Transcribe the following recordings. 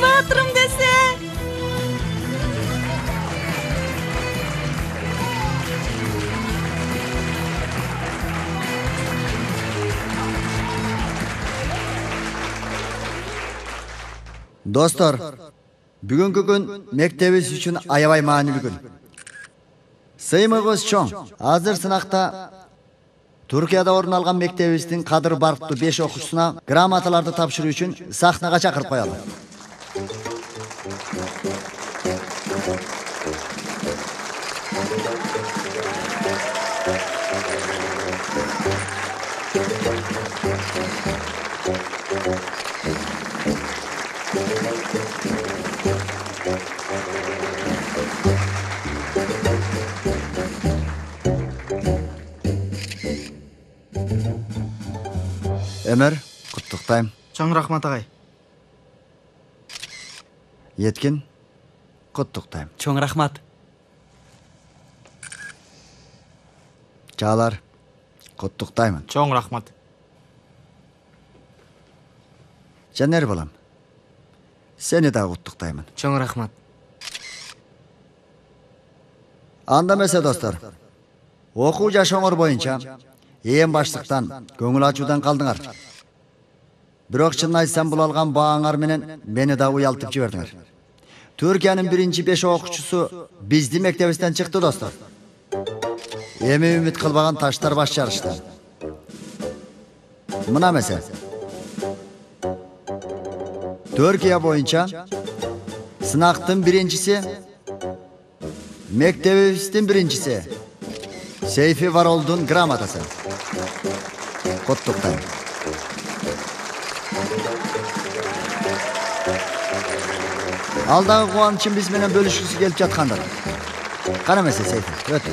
баатырым десе. Dostlar, бүгүнкү күн мектебиз үчүн аябай маанилүү күн. Сыймыгыбыз чоң. Азыр сынакта Түркияда орун алган мектебибиздин кадыр барктуу 5 окуучусуна грамоталарды тапшыруу үчүн сахнага чакырып коелу. Ömer, құттықтайм. Чоң рахмат агай. Еткин, құттықтайм. Чоң рахмат. Чалар, құттықтаймын. Чоң рахмат. Жанер балам, сені да құттықтаймын. Чоң рахмат. Анда месе достар, оқу жашоңор боюнча эң баштыктан көңүл ачуудан калдыңар. Бирок чын айтсам бул алган бааңар менен мени да уялтып жибердиңер. Түркиянын биринчи 5 окуучусу биздин мектебибизден чыкты достор. Эми үмүт кылбаган таштар баш жарышты. Мына месе. Түркия боюнча сынактын биринчиси, мектебибиздин биринчиси Сейфи Варолдун грамотасы. Құттықтайм. Алдағы қуанышын біз менен бөлүшкүсү келип жаткандар. Кана месе Сейфи, өтү.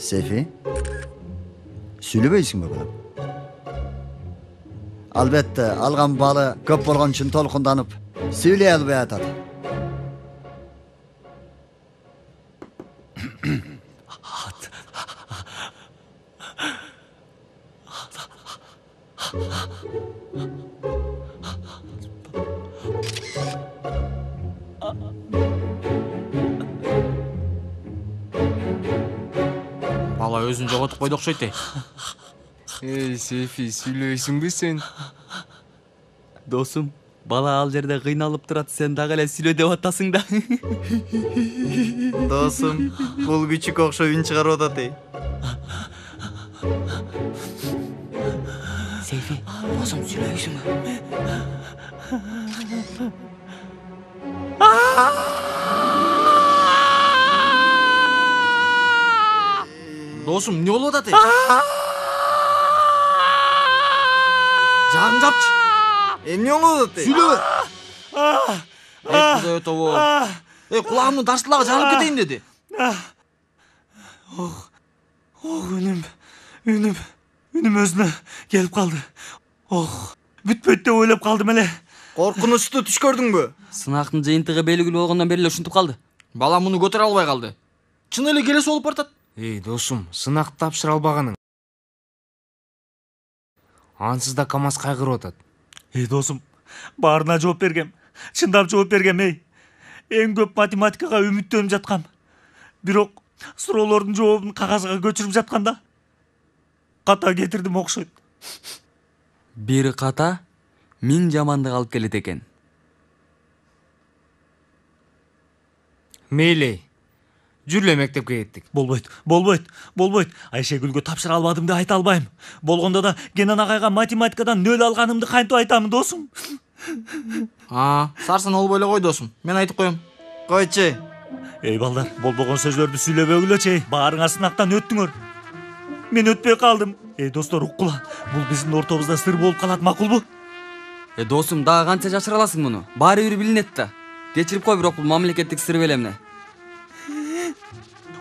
Сейфи, сүйлөбөйсүң бе балам? Албетте, алган балы көп болгон үчүн толкунданып, сүйлөй албай атат. Бала өзүн жоготуп койду окшойт. Эй, Сейфи, сүйлөйсүңбү сен? Досум, бала ал жерде кыйналып турат, сен дагы эле сүйлө деп атасың да. Досум, бул күчүк окшой үн чыгарып атат. Сейфи, досум сүйлөйсүңбү? Досум, эмне болуп атат? Жагың жапчы. Эмне болуп атат? Сүйлөбө. Кудой өтөбү. Кулагымдын таштылага жарылып кетейин деди. Үнүм өзүнө келип калды. Бүтпөйт деп ойлоп калдым эле. Коркунучтуу түш көрдүңбү? Сынактын жыйынтыгы белгилүү болгондон бери эле ушинтип калды. Бала муну көтөрө албай калды. Чын эле келесі болуп баратат. Эй, досум, сынак тапшыра албаганың. Ансыз да КамАЗ кайгырып атат. Эй, досум, баарына жооп бергем. Чындап жооп бергем, эй. Эң көп математикага үмүттөнүп жаткам. Бирок суроолордун жообун кагазга көчүрүп жатканда ката кетирдим окшойт. Бир ката 1000 жамандык алып келет экен. Мейли, жүрүлө мектепке кеттик. Болбойт. Айшегүлгө тапшыра албадым деп айта албайм. Болгондо да Кенен агайга математикадан 0 алганымды кантип айтамын, досум? Сарсын болбой эле кой, досум. Мен айтып коем. Койчу. Эй балдар, болбогон сөздөрдү сүйлөбөгүлөчү. Баарыңар сынактан өттүңөр. Мен өтпөй калдым. Эй достор, уккула. Бул биздин ортобузда сыр болуп калат, макулбу? Досум, дагы канча жашыра аласың муну? Баары бир билинет да. Кечирип кой, бирок бул мамлекеттик сыр беле эмне?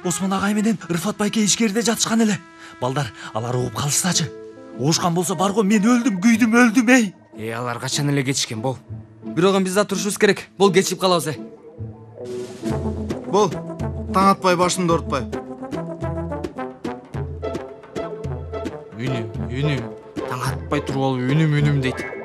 Осман агай менен Рыфат байке ишкерде жатышкан эле. Балдар, алар угуп калышсачы. Оошкан болсо бар го, мен өлдүм, күйдүм, өлдүм эй. Алар качан эле кетишкен бол. Бирок биз да турушубуз керек. Бол кечип калабыз. Бол, таң атпай башымды ортпай. Үнүм, таң атпай туруп алып үнүм дейт.